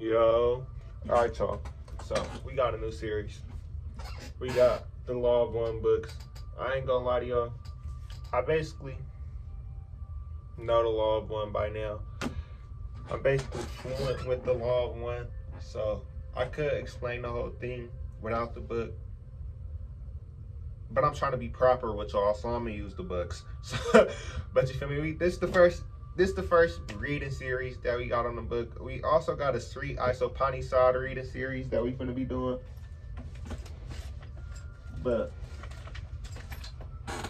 Yo. Alright, y'all. So, we got a new series. We got the Law of One books. I ain't gonna lie to y'all. I basically know the Law of One by now. I'm basically fluent with the Law of One. So, I could explain the whole thing without the book. But I'm trying to be proper with y'all, so I'm gonna use the books. So, but you feel me? This is the first reading series that we got on the book. We also got a Sri Isopanisad reading series that we finna be doing. But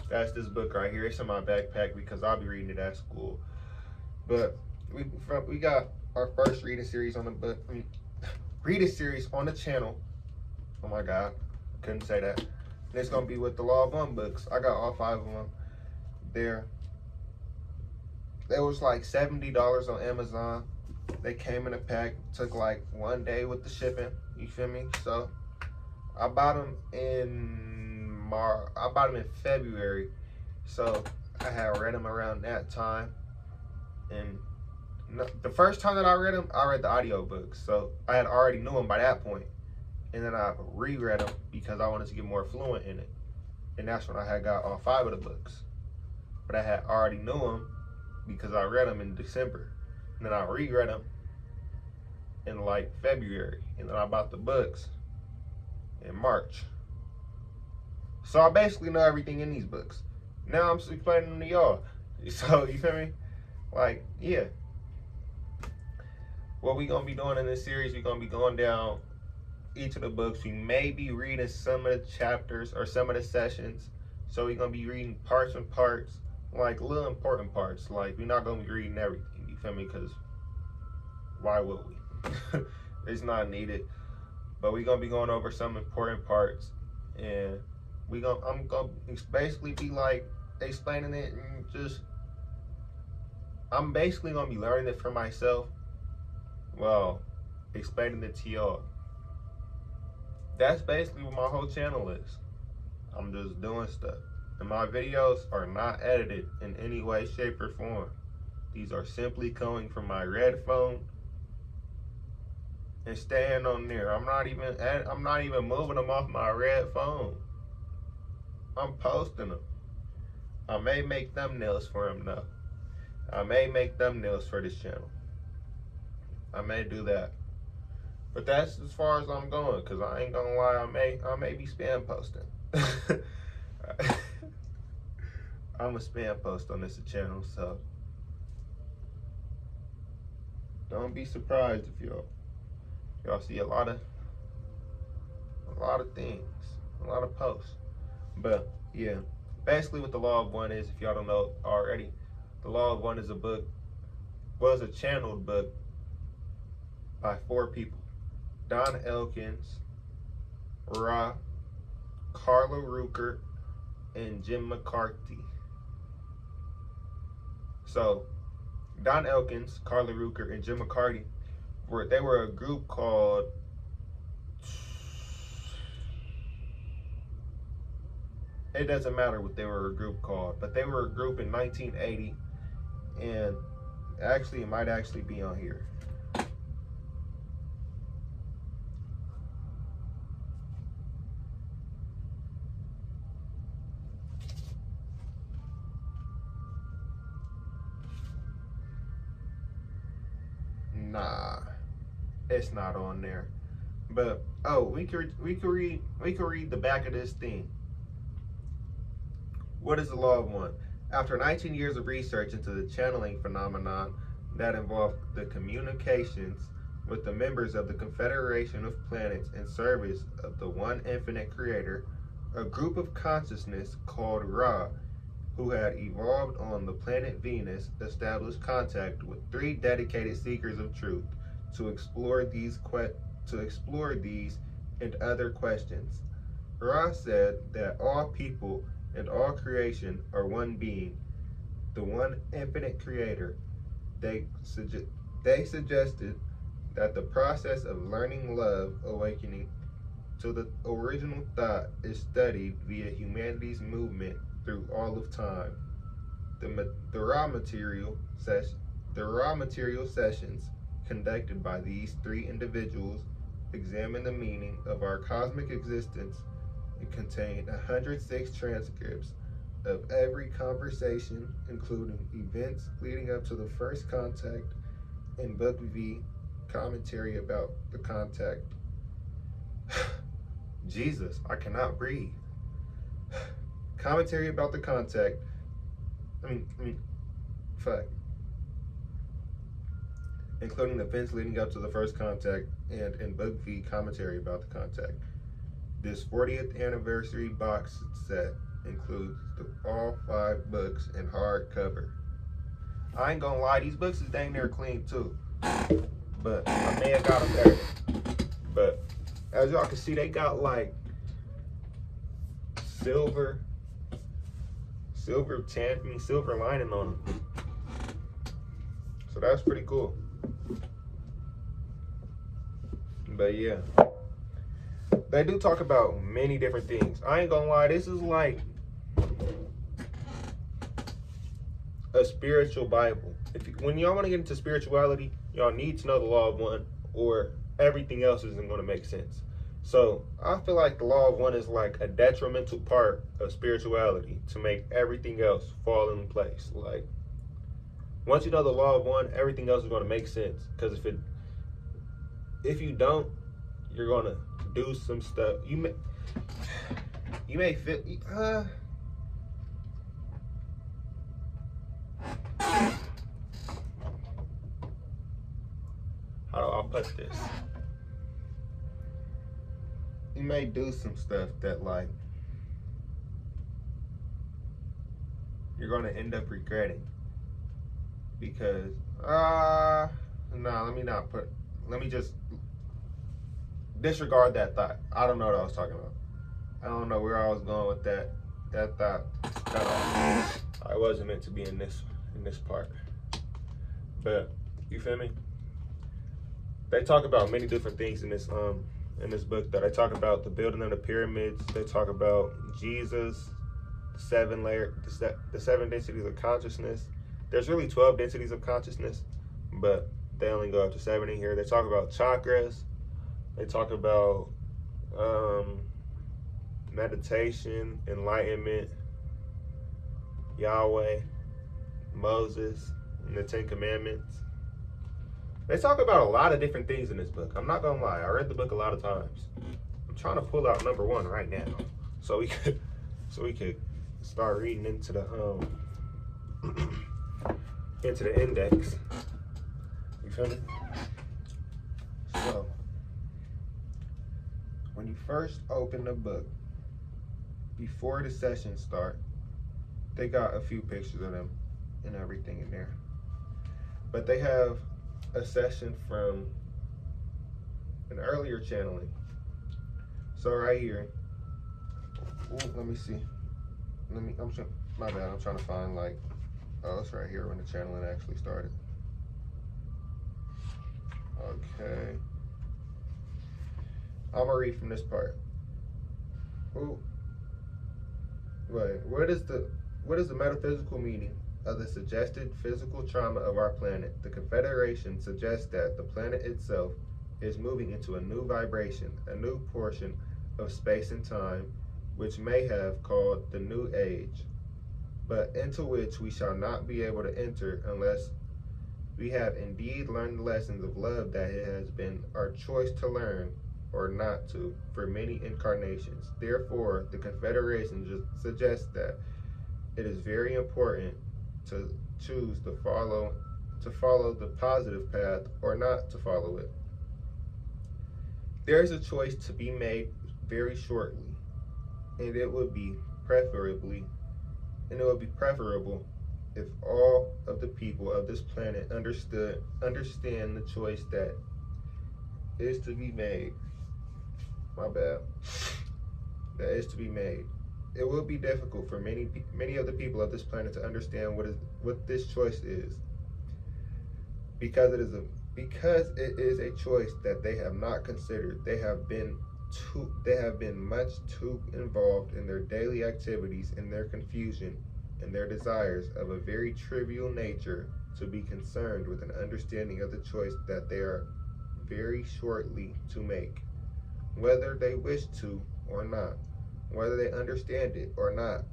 that's this book right here. It's in my backpack because I'll be reading it at school. But we got our first reading series on the book. Reading series on the channel. Oh my God, couldn't say that. And it's gonna be with the Law of One books. I got all 5 of them there. It was like $70 on Amazon. They came in a pack. Took like 1 day with the shipping. You feel me? So I bought them in February. So I had read them around that time. And the first time that I read them, I read the audiobooks. So I had already knew them by that point. And then I reread them because I wanted to get more fluent in it. And that's when I had got all 5 of the books. But I had already knew them because I read them in December. And then I reread them in like February. And then I bought the books in March. So I basically know everything in these books. Now I'm explaining them to y'all. So you feel me? Like, yeah. What we gonna be doing in this series, we gonna be going down each of the books. We may be reading some of the chapters or some of the sessions. So we're gonna be reading parts and parts, like little important parts. Like, we're not gonna be reading everything, you feel me? Because why would we? It's not needed. But we're gonna be going over some important parts, and I'm gonna basically be like explaining it, and just I'm basically gonna be learning it for myself. Well, explaining it to y'all. That's basically what my whole channel is. I'm just doing stuff. And my videos are not edited in any way, shape, or form. These are simply coming from my red phone and staying on there. I'm not even moving them off my red phone. I'm posting them. I may make thumbnails for them though. I may make thumbnails for this channel. I may do that. But that's as far as I'm going, because I ain't gonna lie, I may be spam posting. I'm a spam post on this channel, so don't be surprised if y'all see a lot of things, a lot of posts. But yeah, basically what the Law of One is, if y'all don't know already, the Law of One is a channeled book by 4 people. Don Elkins, Ra, Carla Rueckert, and Jim McCarthy. So, Don Elkins, Carla Rueckert, and Jim McCarthy were a group called it doesn't matter what they were a group called, but they were a group in 1980, and actually it might actually be on here. Nah, it's not on there. But we could read the back of this thing. What is the Law of One? After 19 years of research into the channeling phenomenon that involved the communications with the members of the Confederation of Planets in service of the one infinite creator, a group of consciousness called Ra, who had evolved on the planet Venus, established contact with 3 dedicated seekers of truth to explore these and other questions. Ra said that all people and all creation are one being, the one infinite creator. They suggested that the process of learning love, awakening to the original thought, is studied via humanity's movement through all of time. The raw material sessions conducted by these three individuals examine the meaning of our cosmic existence and contain 106 transcripts of every conversation, including events leading up to the first contact, and Book V, commentary about the contact. Jesus, I cannot breathe. Commentary about the contact. Fuck. Including events leading up to the first contact, and in Book V, commentary about the contact. This 40th anniversary box set includes all 5 books in hardcover. I ain't gonna lie, these books is dang near clean too, but I may have got them better. But as y'all can see, they got like silver lining on them. So that's pretty cool. But yeah, they do talk about many different things. I ain't gonna lie, this is like a spiritual Bible. When y'all want to get into spirituality, y'all need to know the law of one, or everything else isn't going to make sense. So I feel like the law of one is like a detrimental part of spirituality to make everything else fall in place. Like, once you know the law of one, everything else is going to make sense. Because if you don't, you're going to do some stuff. You may feel how do I put this? You may do some stuff that like you're gonna end up regretting, because let me just disregard that thought. I don't know what I was talking about. I don't know where I was going with that thought. I wasn't meant to be in this part. But you feel me? They talk about many different things in this book. That I talk about the building of the pyramids. They talk about Jesus, the 7 densities of consciousness. There's really 12 densities of consciousness, but they only go up to 7 in here. They talk about chakras. They talk about meditation, enlightenment, Yahweh, Moses, and the 10 Commandments. They talk about a lot of different things in this book. I'm not gonna lie, I read the book a lot of times. I'm trying to pull out number 1 right now, so we could start reading into the index. You feel me? So when you first open the book, before the session start, they got a few pictures of them and everything in there. But they have a session from an earlier channeling. So right here, let me see. My bad, I'm trying to find like, it's right here when the channeling actually started. Okay. I'm gonna read from this part. Wait, what is the metaphysical meaning of the suggested physical trauma of our planet? The Confederation suggests that the planet itself is moving into a new vibration, a new portion of space and time, which may have called the New Age, but into which we shall not be able to enter unless we have indeed learned the lessons of love that it has been our choice to learn or not to for many incarnations. Therefore, the Confederation suggests that it is very important to choose to follow the positive path or not to follow it. There is a choice to be made very shortly, and it would be preferable if all of the people of this planet understand the choice that is to be made. My bad. That is to be made. It will be difficult for many of the people of this planet to understand what this choice is, because it is a choice that they have not considered. They have been much too involved in their daily activities, in their confusion, and their desires of a very trivial nature to be concerned with an understanding of the choice that they are very shortly to make, whether they wish to or not, whether they understand it or not,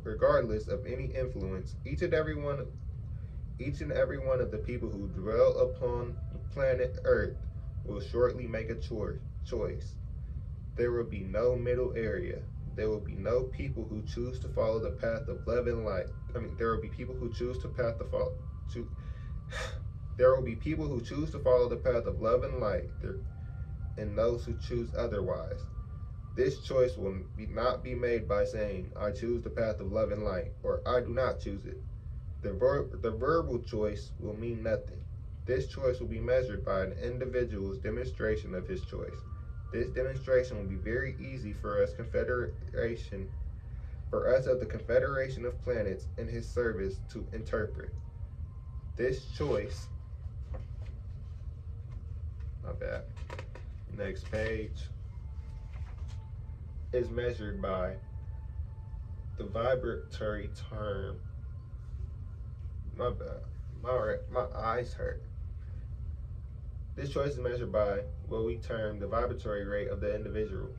regardless of any influence. Each and every one of the people who dwell upon the planet Earth will shortly make a choice. There will be no middle area. There will be no people who choose to follow the path of love and light. There will be people who choose to path to follow to. There will be people who choose to follow the path of love and light, and those who choose otherwise. This choice will not be made by saying, "I choose the path of love and light," or "I do not choose it." The verbal choice will mean nothing. This choice will be measured by an individual's demonstration of his choice. This demonstration will be very easy for us of the Confederation of Planets in his service to interpret. This choice, my bad, next page, is measured by the vibratory term. My bad, my eyes hurt. This choice is measured by what we term the vibratory rate of the individual.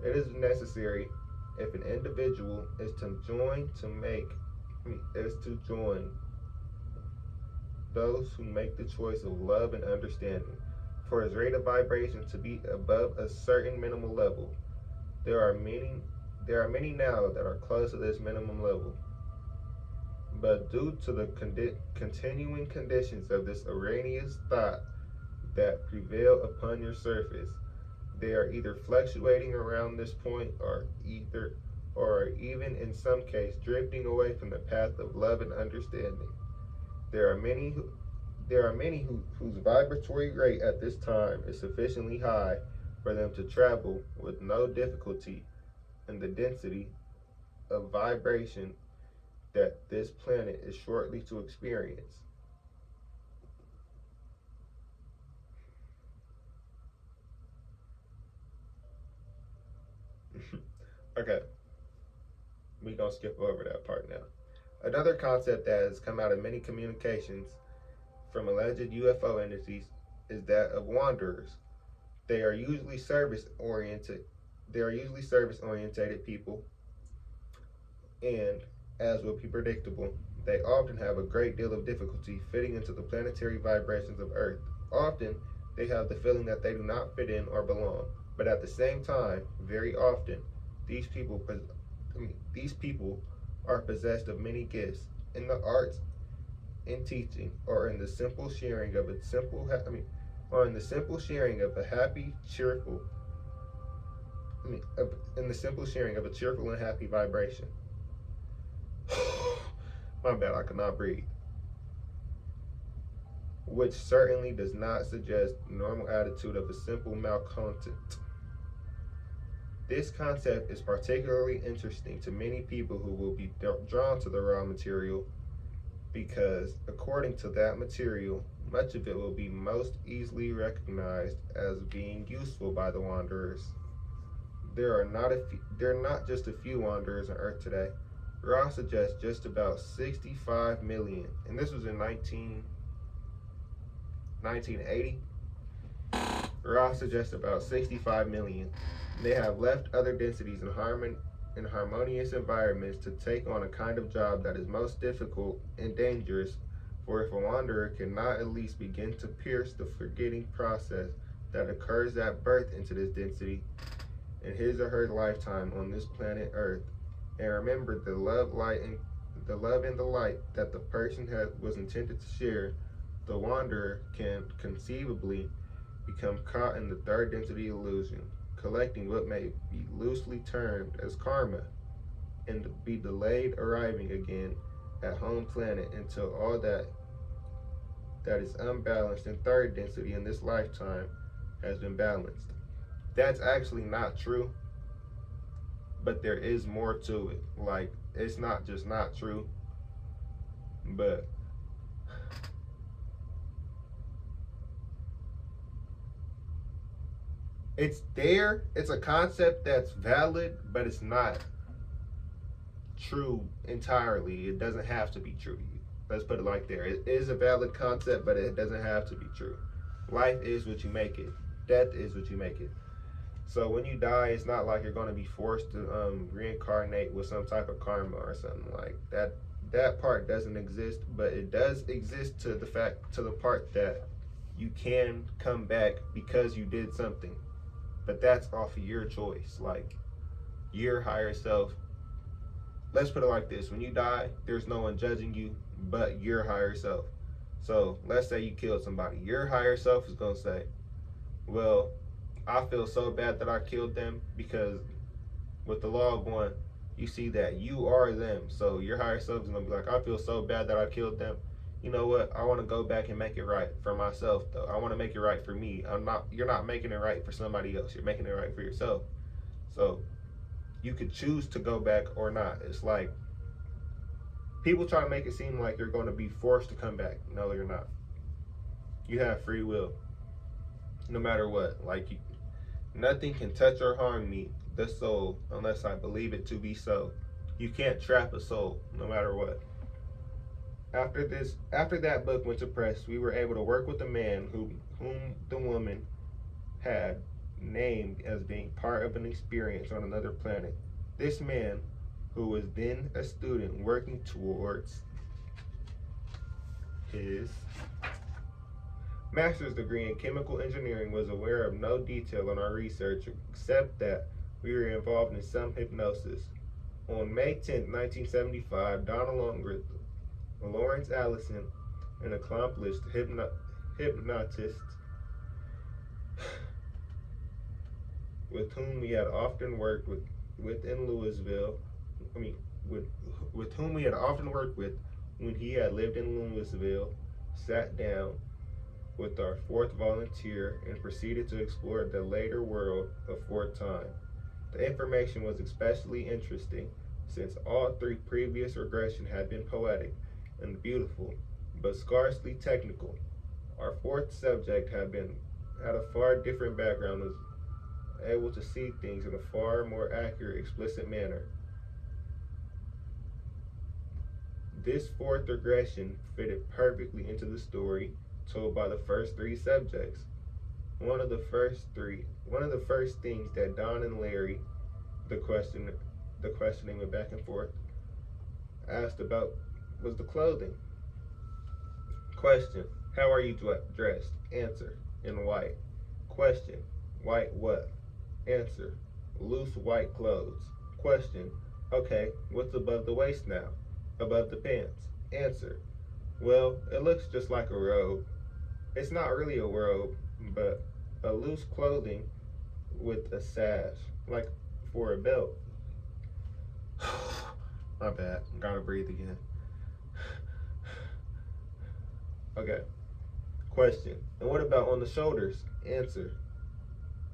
It is necessary if an individual is to join those who make the choice of love and understanding, for his rate of vibration to be above a certain minimal level. There are many now that are close to this minimum level. But due to the continuing conditions of this erroneous thought that prevail upon your surface, they are either fluctuating around this point or even in some case drifting away from the path of love and understanding. There are many whose vibratory rate at this time is sufficiently high for them to travel with no difficulty in the density of vibration that this planet is shortly to experience. Okay, we're gonna skip over that part now. Another concept that has come out of many communications from alleged UFO entities is that of wanderers. They are usually service oriented people, and as will be predictable, they often have a great deal of difficulty fitting into the planetary vibrations of Earth. Often, they have the feeling that they do not fit in or belong. But at the same time, very often, these people are possessed of many gifts in the arts, in teaching, or in the simple sharing of a cheerful and happy vibration. My bad, I cannot breathe. Which certainly does not suggest the normal attitude of a simple malcontent. This concept is particularly interesting to many people who will be drawn to the raw material because, according to that material, much of it will be most easily recognized as being useful by the wanderers. There are not just a few wanderers on Earth today. Ross suggests just about 65 million, and this was in 1980. Ross suggests about 65 million. They have left other densities in harmonious environments to take on a kind of job that is most difficult and dangerous, for if a wanderer cannot at least begin to pierce the forgetting process that occurs at birth into this density in his or her lifetime on this planet Earth, and remember the love and the light that the person was intended to share, the wanderer can conceivably become caught in the third density illusion, collecting what may be loosely termed as karma, and be delayed arriving again at home planet until all that is unbalanced in third density in this lifetime has been balanced. That's actually not true, but there is more to it. Like, it's not just not true, but it's there. It's a concept that's valid, but it's not true entirely. It doesn't have to be true to you. Let's put it like there. It is a valid concept, but it doesn't have to be true. Life is what you make it. Death is what you make it. So when you die, it's not like you're going to be forced to reincarnate with some type of karma or something like that. That part doesn't exist, but it does exist to the part that you can come back because you did something. But that's off of your choice, like your higher self. Let's put it like this: when you die, there's no one judging you but your higher self. So let's say you killed somebody. Your higher self is gonna say, well, I feel so bad that I killed them, because with the law of one, you see that you are them. So your higher self is gonna be like, I feel so bad that I killed them. You know what? I want to go back and make it right for myself, though. I want to make it right for me. You're not making it right for somebody else. You're making it right for yourself. So you could choose to go back or not. It's like people try to make it seem like you're going to be forced to come back. No, you're not. You have free will, no matter what. Nothing can touch or harm me, the soul, unless I believe it to be so. You can't trap a soul, no matter what. After that book went to press, we were able to work with a man whom the woman had named as being part of an experience on another planet. This man, who was then a student working towards his master's degree in chemical engineering, was aware of no detail on our research except that we were involved in some hypnosis. On May 10, 1975, Don, along with Lawrence Allison, an accomplished hypnotist with whom we had often worked with in Louisville, with whom we had often worked with when he had lived in Louisville, sat down with our fourth volunteer and proceeded to explore the later world of Fort Time. The information was especially interesting since all three previous regressions had been poetic and beautiful, but scarcely technical. Our fourth subject had a far different background, was able to see things in a far more accurate, explicit manner. This fourth regression fitted perfectly into the story told by the first three subjects. One of the first things that Don and Larry, the questioning went back and forth, asked about was the clothing. Question: how are you dressed? Answer: in white. Question: white what? Answer: loose white clothes. Question: okay, what's above the waist now? Above the pants. Answer: well, it looks just like a robe. It's not really a robe, but a loose clothing with a sash, like for a belt. My bad. Gotta breathe again. Okay. Question: and what about on the shoulders? Answer: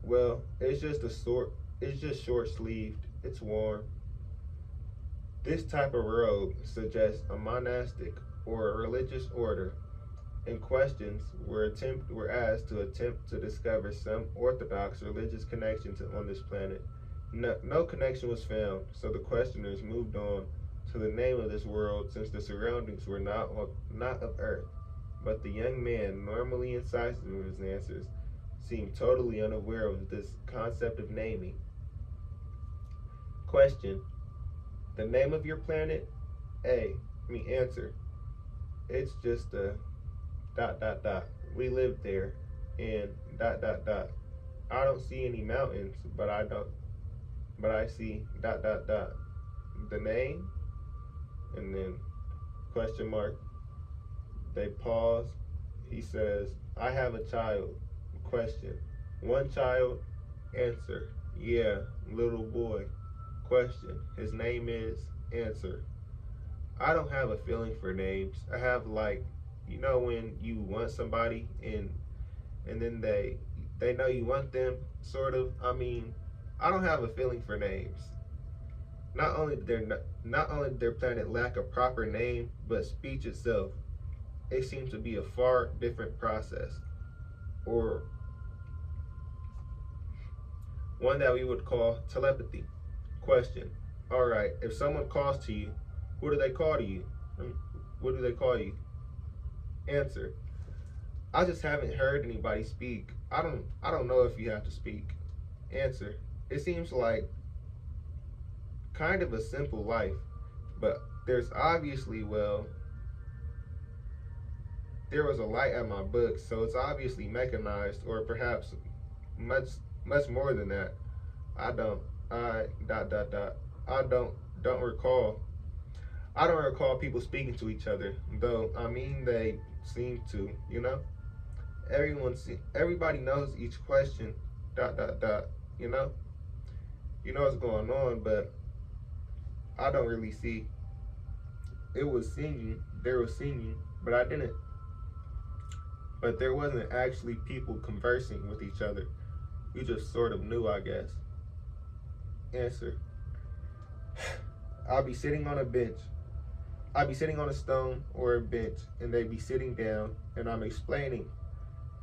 well, it's just short sleeved. It's warm. This type of robe suggests a monastic or a religious order, and questions were asked to attempt to discover some orthodox religious connection on this planet. No connection was found, so the questioners moved on to the name of this world, since the surroundings were not of Earth. But the young man, normally incisive in his answers, seemed totally unaware of this concept of naming. Question: the name of your planet? Answer: it's just a ... We live there, and ... I don't see any mountains, but I see ... The name? And then question mark. They pause. He says, I have a child. Question: one child? Answer: yeah, little boy. Question: his name is? Answer: I don't have a feeling for names. I have, like, when you want somebody and then they know you want them, sort of. I don't have a feeling for names. Not only did their planet lack a proper name, but speech itself, it seems to be a far different process, or one that we would call telepathy. Question: all right, if someone calls to you, who do they call to you? What do they call you? Answer. I just haven't heard anybody speak. I don't know if you have to speak. Answer. It seems like kind of a simple life, but there's obviously, well, there was a light at my book, so it's obviously mechanized, or perhaps much much more than that. I don't I dot dot dot. I don't recall. I don't recall people speaking to each other, though. I mean, they seem to. Everybody knows each question. Dot dot dot. You know, you know what's going on, but I don't really see. It was singing. There was singing, but I didn't. But there wasn't actually people conversing with each other. You just sort of knew, I guess. Answer. I'll be sitting on a bench. I'll be sitting on a stone or a bench, and they be sitting down, and I'm explaining,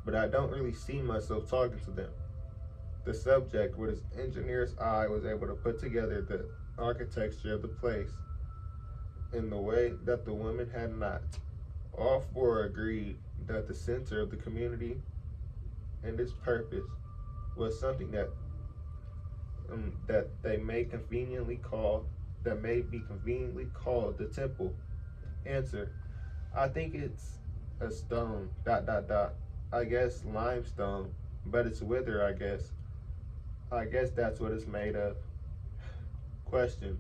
but I don't really see myself talking to them. The subject, with his engineer's eye, was able to put together the architecture of the place in the way that the woman had not. All four agreed that the center of the community and its purpose was something that they may conveniently call that may be conveniently called the temple. Answer. I think it's a stone. Dot dot dot. I guess limestone, but it's wither. I guess. I guess that's what it's made of. Question.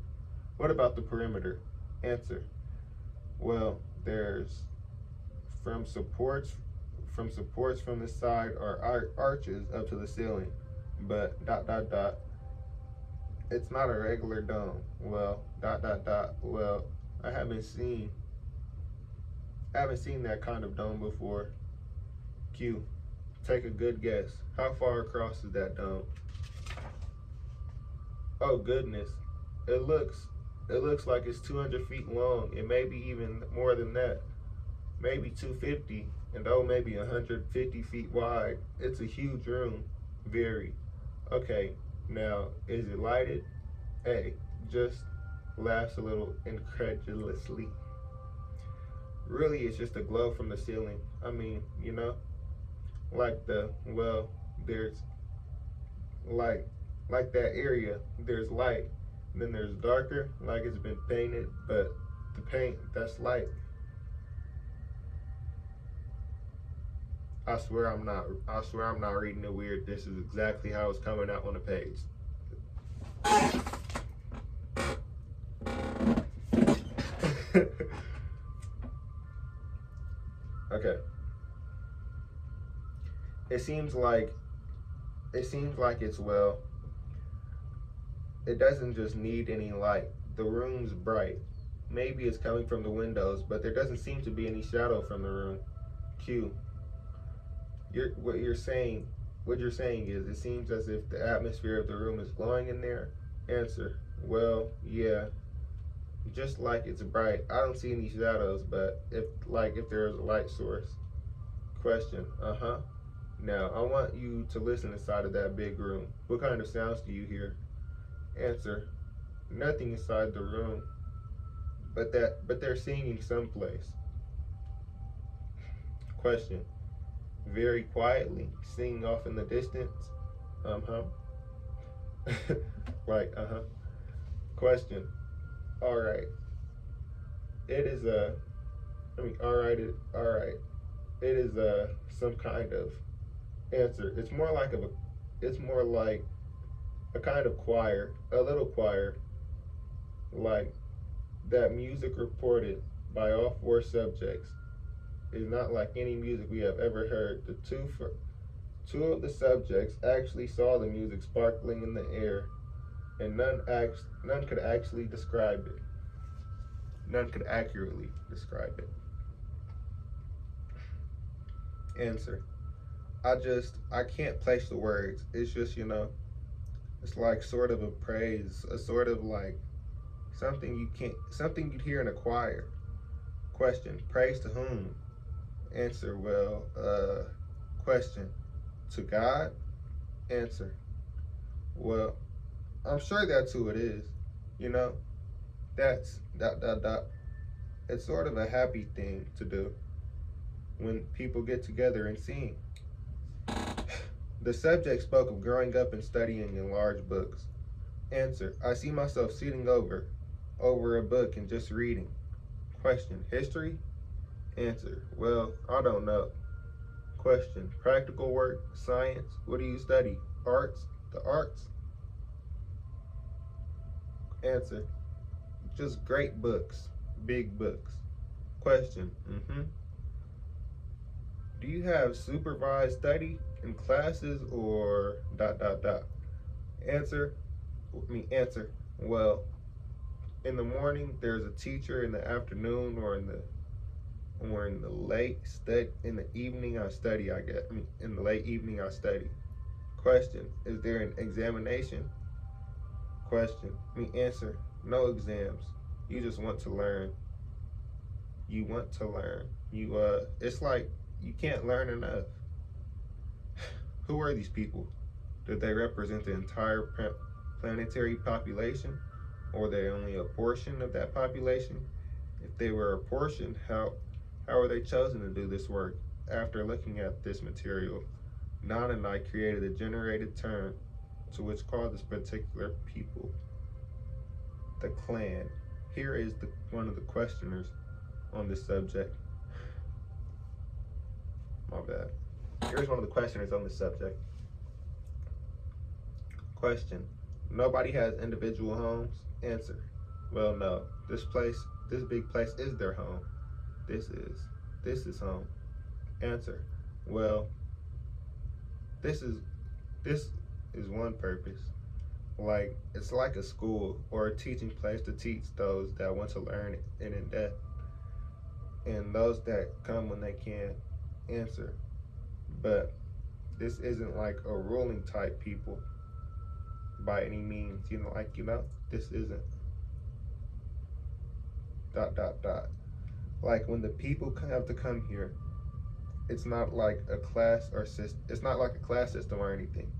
What about the perimeter? Answer. Well, there's from supports from the side are arches up to the ceiling, but dot dot dot. It's not a regular dome. Well, dot dot dot. Well, I haven't seen that kind of dome before. Q. Take a good guess. How far across is that dome? Oh goodness. It looks like it's 200 feet long. It may be even more than that. Maybe 250, and oh, maybe 150 feet wide. It's a huge room. Very. Okay, now, is it lighted? A. Just laughs a little incredulously. Really, it's just a glow from the ceiling. I mean, there's like that area, there's light. Then there's darker, like it's been painted, but the paint, that's light. I swear I'm not reading it weird. This is exactly how it's coming out on the page. Okay. It seems like it's, well, it doesn't just need any light. The room's bright. Maybe it's coming from the windows, but there doesn't seem to be any shadow from the room. Q. What you're saying is it seems as if the atmosphere of the room is glowing in there. Answer. Well, yeah. Just like it's bright. I don't see any shadows, but if there's a light source. Question. Uh-huh. Now, I want you to listen inside of that big room. What kind of sounds do you hear? Answer. Nothing inside the room. But they're singing someplace. Question. Very quietly, singing off in the distance. Question. All right. It is It is some kind of. Answer. It's more like a kind of choir, a little choir, like that music reported by all four subjects is not like any music we have ever heard. The two of the subjects actually saw the music sparkling in the air, and none could actually describe it. None could accurately describe it. Answer. I can't place the words. It's just, it's like sort of a praise, a sort of like something you'd hear in a choir. Question. Praise to whom? Answer. Well, question. To God? Answer. Well, I'm sure that's who it is. That's dot dot dot. It's sort of a happy thing to do when people get together and sing. The subject spoke of growing up and studying in large books. Answer: I see myself sitting over a book and just reading. Question: history? Answer: well, I don't know. Question: practical work, science? What do you study? Arts? The arts? Answer: just great books, big books. Question: do you have supervised study in classes or dot dot dot? Answer: answer. Well, in the morning there's a teacher. In the afternoon or in the in the evening I study. In the late evening I study. Question: is there an examination? Question: answer. No exams. You just want to learn. You want to learn. It's like you can't learn enough. Who are these people? Did they represent the entire planetary population, or are they only a portion of that population? If they were a portion, how were they chosen to do this work? After looking at this material, Don and I created a generated term to which called this particular people the clan. Here is one of the questioners on this subject. My bad. Here's one of the questioners on this subject. Question: nobody has individual homes? Answer: well, no. This big place is their home. This is home. Answer: well, this is one purpose. Like it's like a school or a teaching place to teach those that want to learn and in depth, and those that come when they can. Answer: but this isn't like a ruling type people by any means. This isn't dot dot dot. Like when the people have to come here, it's not like a class or system. It's not like a class system or anything.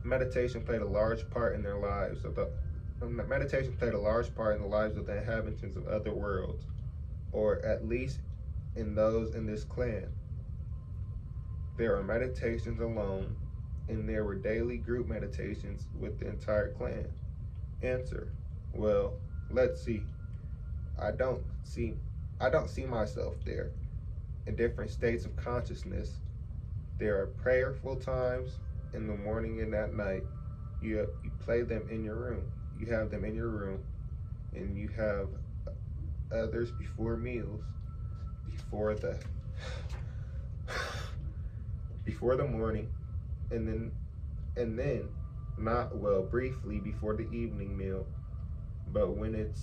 Meditation played a large part in their lives. Meditation played a large part in the lives of the inhabitants of other worlds, or at least in those in this clan. There are meditations alone, and there were daily group meditations with the entire clan. Answer: well, let's see. I don't see myself there. In different states of consciousness, there are prayerful times in the morning and at night. You play them in your room. You have them in your room, and you have others before meals, before the morning, and then not well briefly before the evening meal, but when it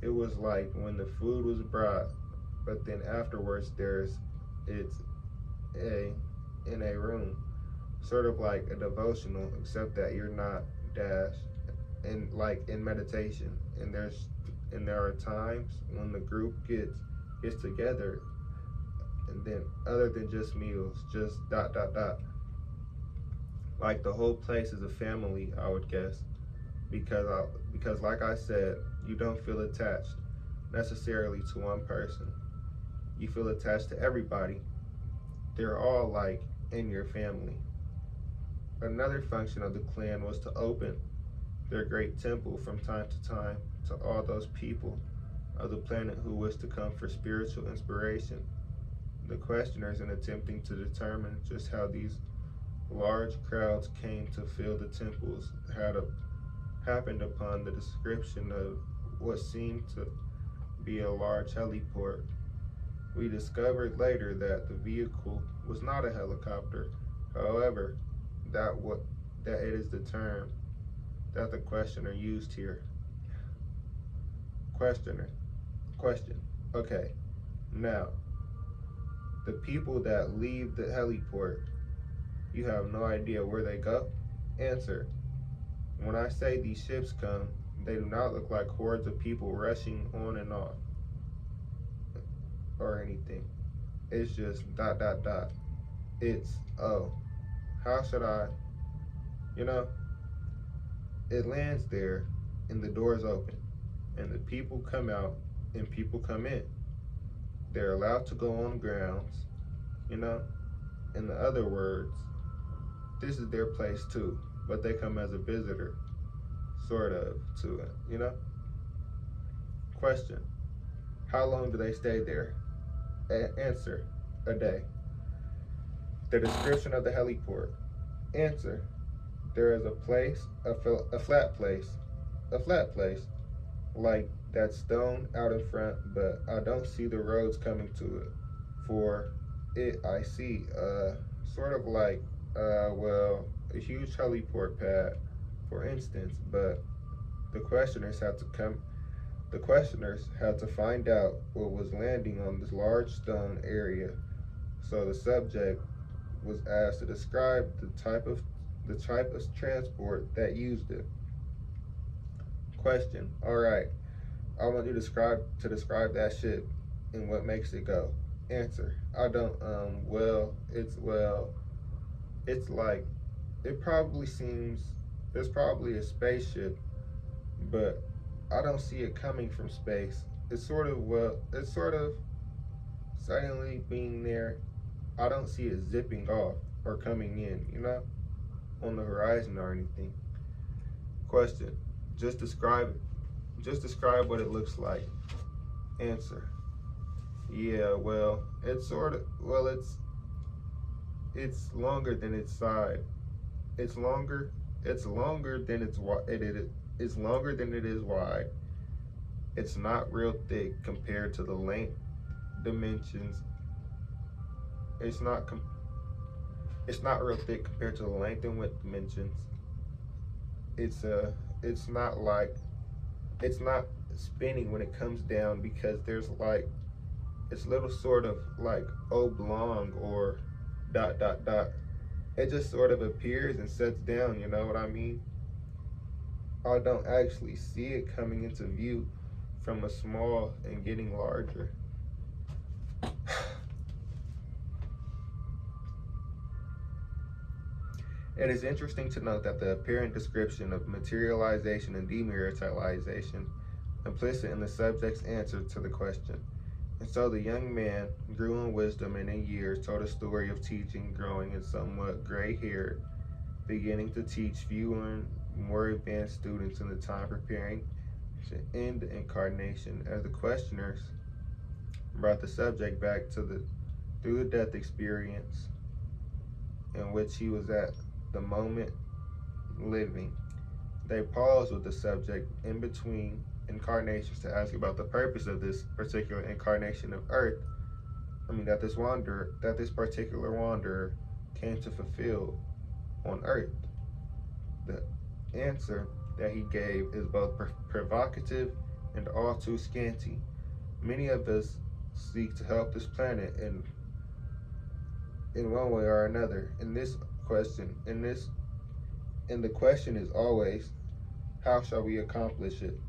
was like when the food was brought, but then afterwards it's in a room, sort of like a devotional, except that you're not in meditation, and there are times when the group gets together, and then other than just meals, just dot dot dot. Like the whole place is a family, I would guess, because like I said, you don't feel attached necessarily to one person. You feel attached to everybody. They're all like in your family. Another function of the clan was to open their great temple from time to time to all those people of the planet who wished to come for spiritual inspiration. The questioners, in attempting to determine just how these large crowds came to fill the temples, happened upon the description of what seemed to be a large heliport. We discovered later that the vehicle was not a helicopter. However, that it is the term that the questioner used here. Questioner. Question. Okay. Now, the people that leave the heliport, you have no idea where they go? Answer. When I say these ships come, they do not look like hordes of people rushing on and off or anything. It's just dot dot dot. It's, oh, how should I, you know? It lands there and the doors open. and the people come out and people come in. They're allowed to go on grounds, you know? In the other words, this is their place too, but they come as a visitor, sort of, to it, you know? Question: how long do they stay there? Answer: a day. The description of the heliport. Answer: there is a place, a flat place, like that stone out in front, but I don't see the roads coming to it. For it, I see, sort of like, well, a huge heliport pad, for instance, but the questioners had to come. The questioners had to find out what was landing on this large stone area. So the subject was asked to describe the type of transport that used it. Question: all right, I want you to describe that ship and what makes it go. Answer: I don't. It's like, it probably seems there's probably a spaceship, but I don't see it coming from space. It's sort of suddenly being there. I don't see it zipping off or coming in, on the horizon or anything. Question: just describe what it looks like. Answer: yeah, well, it's longer than its side. It's longer. It's longer than it's longer than it is wide. It's not real thick compared to the length dimensions. It's not real thick compared to the length and width dimensions. It's not like it's not spinning when it comes down, because there's like it's little sort of like oblong or dot dot dot. It just sort of appears and sets down, you know what I mean? I don't actually see it coming into view from a small and getting larger. It is interesting to note that the apparent description of materialization and dematerialization implicit in the subject's answer to the question. And so the young man grew in wisdom and in years told a story of teaching, growing and somewhat gray-haired, beginning to teach fewer and more advanced students in the time preparing to end the incarnation, as the questioners brought the subject back through the death experience in which he was at the moment living. They paused with the subject in between incarnations to ask about the purpose of this particular incarnation of Earth. That this particular wanderer came to fulfill on Earth. The answer that he gave is both provocative and all too scanty. Many of us seek to help this planet in one way or another. And the question is always, how shall we accomplish it?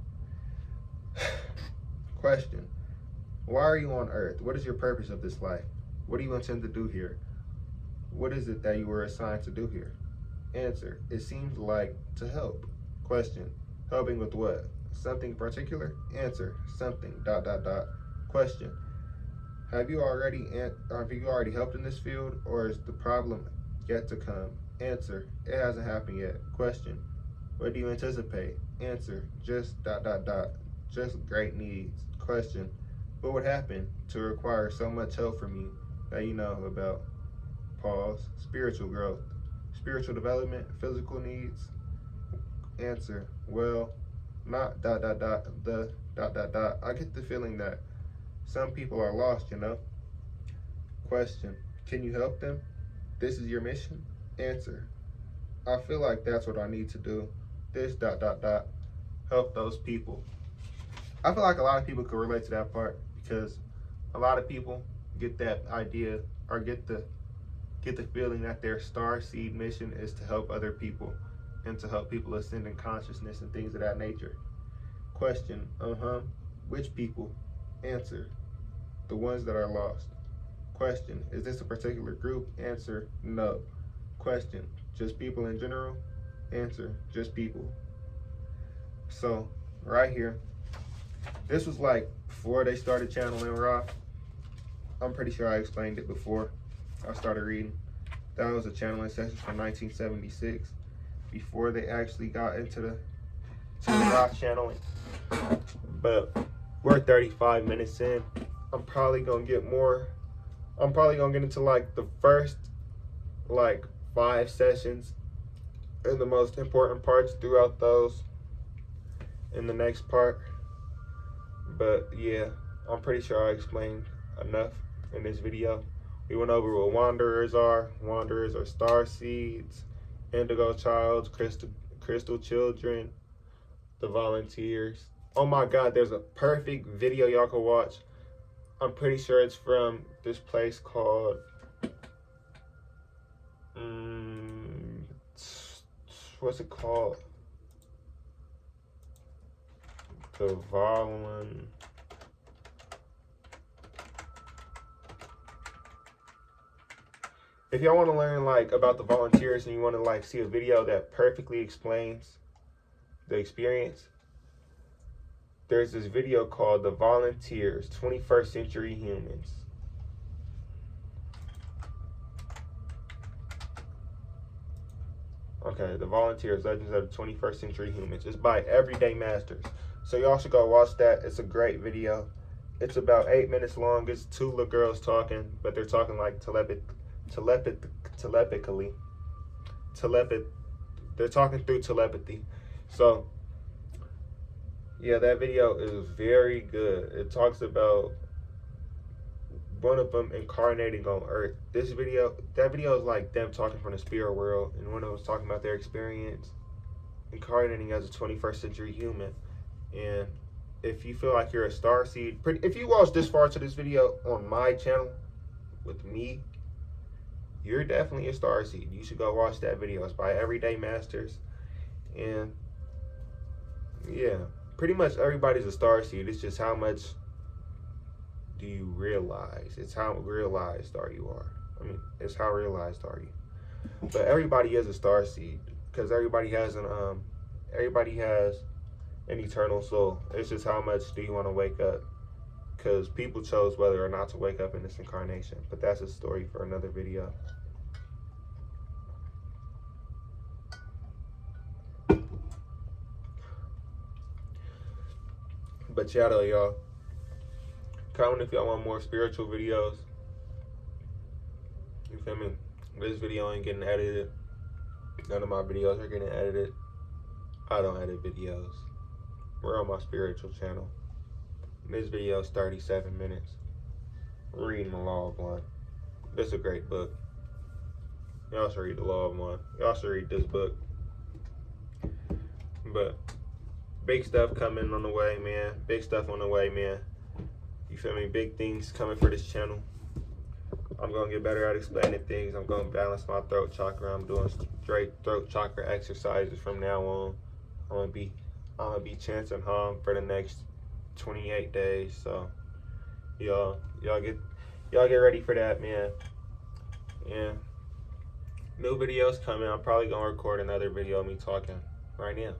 Question: why are you on Earth? What is your purpose of this life? What do you intend to do here? What is it that you were assigned to do here? Answer: it seems like to help. Question: helping with what? Something particular? Answer: something ... Question: have you already helped in this field, or is the problem yet to come? Answer: it hasn't happened yet. Question: what do you anticipate? Answer: just ... just great needs. Question: what would happen to require so much help from you that you know about? Pause. Spiritual growth, spiritual development, physical needs. Answer: well, not ... the ... I get the feeling that some people are lost, Question: can you help them? This is your mission? Answer: I feel like that's what I need to do. This ... help those people. I feel like a lot of people could relate to that part, because a lot of people get that idea, or get the feeling that their starseed mission is to help other people and to help people ascend in consciousness and things of that nature. Question: which people? Answer: the ones that are lost. Question: is this a particular group? Answer: no. Question: just people in general? Answer: just people. So right here, This was like before they started channeling Ra. I'm pretty sure I explained it before I started reading. That was a channeling session from 1976, before they actually got into the Ra channeling. But we're 35 minutes in. I'm probably gonna get more. I'm probably gonna get into like the first like 5 sessions and the most important parts throughout those in the next part. But yeah, I'm pretty sure I explained enough in this video. We went over what wanderers are. Wanderers are starseeds, indigo childs, crystal children, the volunteers. Oh my god, there's a perfect video y'all can watch. I'm pretty sure it's from this place called what's it called? The Volun. If y'all want to learn like about the volunteers and you want to like see a video that perfectly explains the experience, there's this video called The Volunteers, 21st Century Humans. Okay, The Volunteers, Legends of the 21st Century Humans. It's by Everyday Masters. So y'all should go watch that. It's a great video. It's about 8 minutes long. It's 2 little girls talking, but they're talking like telepathically. They're talking through telepathy. So yeah, that video is very good. It talks about one of them incarnating on Earth. That video is like them talking from the spirit world, and one of them was talking about their experience incarnating as a 21st century human. And if you feel like you're a starseed, if you watch this far to this video on my channel with me, you're definitely a starseed. You should go watch that video. It's by Everyday Masters. And yeah, pretty much everybody's a starseed. It's just how much do you realize? It's how realized are you are. I mean, it's how realized are you. But everybody is a starseed because everybody has an eternal soul. It's just how much do you want to wake up? Because people chose whether or not to wake up in this incarnation. But that's a story for another video. But yeah, though, y'all. Comment if y'all want more spiritual videos. You feel me? This video ain't getting edited. None of my videos are getting edited. I don't edit videos. We're on my spiritual channel. This video is 37 minutes. Reading The Law of One. This is a great book. Y'all should read The Law of One. Y'all should read this book. But big stuff coming on the way, man. Big stuff on the way, man. You feel me? Big things coming for this channel. I'm going to get better at explaining things. I'm going to balance my throat chakra. I'm doing straight throat chakra exercises from now on. I'm gonna be chanting hum for the next 28 days. So y'all get ready for that, man. Yeah. New videos coming. I'm probably gonna record another video of me talking right now.